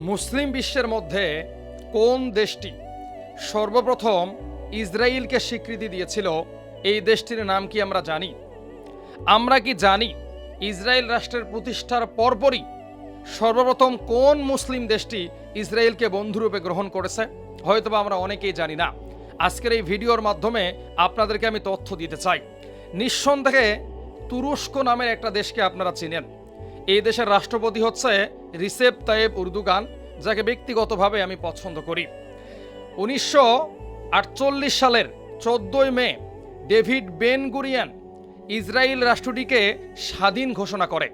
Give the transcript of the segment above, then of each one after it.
মুসলিম বিশ্বের মধ্যে কোন দেশটি সর্বপ্রথম ইসরায়েলকে স্বীকৃতি দিয়েছিল? এই দেশটির নাম কি আমরা জানি? আমরা কি জানি ইসরায়েল রাষ্ট্রের প্রতিষ্ঠার পরপরই সর্বপ্রথম কোন মুসলিম দেশটি ইসরায়েলকে বন্ধুরূপে গ্রহণ করেছে? হয়তোবা আমরা অনেকেই জানি না। আজকের এই ভিডিওর মাধ্যমে আপনাদেরকে আমি তথ্য দিতে চাই। নিঃসন্দেহে তুরস্ক নামের একটা দেশকে আপনারা চিনেন। এই দেশের রাষ্ট্রপতি হচ্ছে রিসেপ তাইয়েপ এরদোগান, যাকে ব্যক্তিগতভাবে আমি পছন্দ করি। 1948 সালের 14 মে ডেভিড বেন গুরিয়ান ইসরায়েল রাষ্ট্রটিকে স্বাধীন ঘোষণা করে।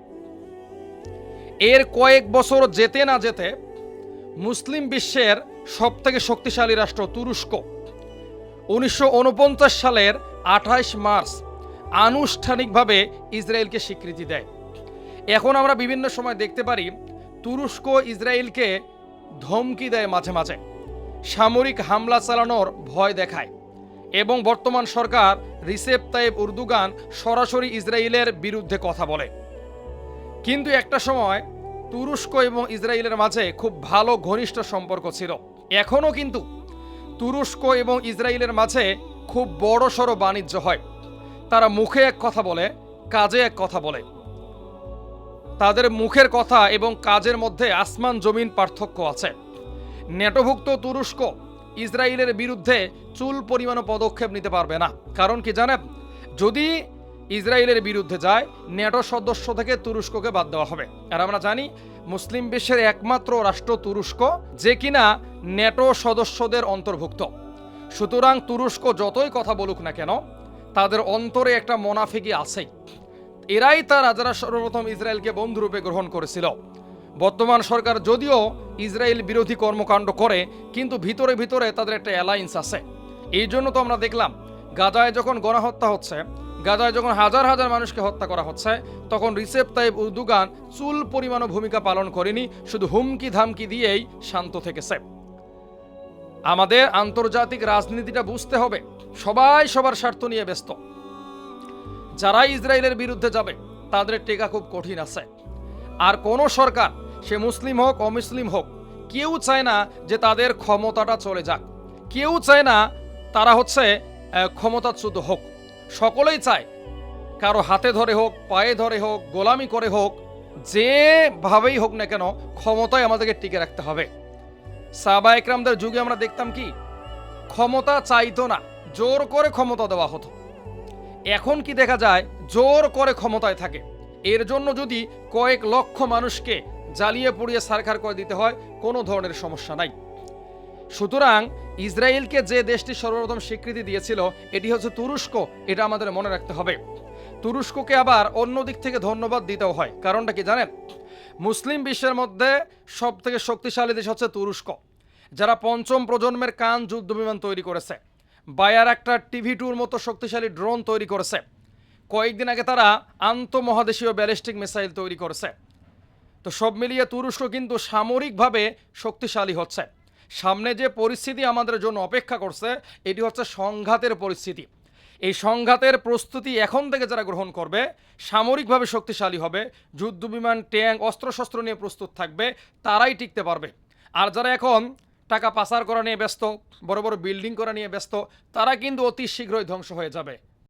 এর কয়েক বছর যেতে না যেতে মুসলিম বিশ্বের সবথেকে শক্তিশালী রাষ্ট্র তুরস্ক 1949 সালের 28 মার্চ আনুষ্ঠানিকভাবে ইসরায়েলকে স্বীকৃতি দেয়। এখন আমরা বিভিন্ন সময় দেখতে পারি তুরস্ক ইসরায়েলকে ধমকি দেয়, মাঝে মাঝে সামরিক হামলা চালানোর ভয় দেখায়, এবং বর্তমান সরকার রিসেপ তাইয়েপ এরদোগান সরাসরি ইসরায়েলের বিরুদ্ধে কথা বলে। কিন্তু একটা সময় তুরস্ক এবং ইসরায়েলের মাঝে খুব ভালো ঘনিষ্ঠ সম্পর্ক ছিল। এখনও কিন্তু তুরস্ক এবং ইসরায়েলের মাঝে খুব বড় সড়ো বাণিজ্য হয়। তারা মুখে এক কথা বলে, কাজে এক কথা বলে। তাদের মুখের কথা এবং কাজের মধ্যে আসমান জমিন পার্থক্য আছে। নেটোভুক্ত তুরস্ক ইসরায়েলের বিরুদ্ধে চুল পরিমাণ পদক্ষেপ নিতে পারবে না। কারণ কি জানেন? যদি ইসরায়েলের বিরুদ্ধে যায়, নেটো সদস্য থেকে তুরস্ককে বাদ দেওয়া হবে। আর আমরা জানি মুসলিম বিশ্বের একমাত্র রাষ্ট্র তুরস্ক, যে কিনা নেটো সদস্যদের অন্তর্ভুক্ত। সুতরাং তুরস্ক যতই কথা বলুক না কেন, তাদের অন্তরে একটা মোনাফিকি আছেই। এরাই তারা যারা সর্বপ্রথম ইসরায়েলকে বন্ধুরূপে গ্রহণ করেছিল। বর্তমান সরকার যদিও ইসরায়েল বিরোধী কর্মকাণ্ড করে, কিন্তু ভিতরে ভিতরে তাদের একটা অ্যালায়েন্স আছে। এই জন্য তো আমরা দেখলাম গাজায় যখন গণহত্যা হচ্ছে, গাজায় যখন হাজার হাজার মানুষকে হত্যা করা হচ্ছে, তখন রিসেপ তাইয়েপ এরদোগান চুল পরিমাণও ভূমিকা পালন করেনি, শুধু হুমকি ধামকি দিয়েই শান্ত থেকেছে। আমাদের আন্তর্জাতিক রাজনীতিটা বুঝতে হবে। সবাই সবার স্বার্থ নিয়ে ব্যস্ত। যারা ইসরায়েলের বিরুদ্ধে যাবে তাদের টেকা খুব কঠিন আছে। আর কোনো সরকার, সে মুসলিম হোক অমুসলিম হোক, কেউ চায় না যে তাদের ক্ষমতাটা চলে যাক। কেউ চায় না তারা ক্ষমতাচ্যুত হোক। সকলেই চায় কারো হাতে ধরে হোক, পায়ে ধরে হোক, গোলামি করে হোক, যেভাবেই হোক না কেন ক্ষমতায় আমাদেরকে টিকে রাখতে হবে। সাহাবা একরামদের যুগে আমরা দেখতাম কি, ক্ষমতা চাইতো না, জোর করে ক্ষমতা দেওয়া হতো। এখন কি দেখা যায়, জোর করে ক্ষমতায় থাকে। এর জন্য যদি কয়েক লক্ষ মানুষকে জ্বালিয়ে পুড়িয়ে ছারখার করে দিতে হয়, কোনো ধরনের সমস্যা নাই। সুতরাং ইসরায়েলকে যে দেশটি সর্বপ্রথম স্বীকৃতি দিয়েছিল, এটি হচ্ছে তুরস্ক। এটা আমাদের মনে রাখতে হবে। তুরস্ককে আবার অন্য দিক থেকে ধন্যবাদ দিতেও হয়। কারণটা কি জানেন? মুসলিম বিশ্বের মধ্যে সব থেকে শক্তিশালী দেশ হচ্ছে তুরস্ক, যারা পঞ্চম প্রজন্মের কান যুদ্ধ বিমান তৈরি করেছে। বায়ার একটা টিভি2 মতো শক্তিশালী ড্রোন তৈরি করেছে। কয়েকদিন আগে তারা আন্তঃমহাদেশীয় ব্যালিস্টিক মিসাইল তৈরি করেছে। তো সব মিলিয়ে তুরস্ক কিন্তু সামরিকভাবে শক্তিশালী হচ্ছে। সামনে যে পরিস্থিতি আমাদের জন্য অপেক্ষা করছে, এটি হচ্ছে সংঘাতের পরিস্থিতি। এই সংঘাতের প্রস্তুতি এখন থেকে যারা গ্রহণ করবে, সামরিকভাবে শক্তিশালী হবে, যুদ্ধবিমান, ট্যাঙ্ক, অস্ত্রশস্ত্র নিয়ে প্রস্তুত থাকবে, তারাই টিকতে পারবে। আর যারা এখন টাকা পাচার করা নিয়ে ব্যস্ত, বড় বড় বিল্ডিং করা নিয়ে ব্যস্ত, তারা কিন্তু অতি শীঘ্রই ধ্বংস হয়ে যাবে।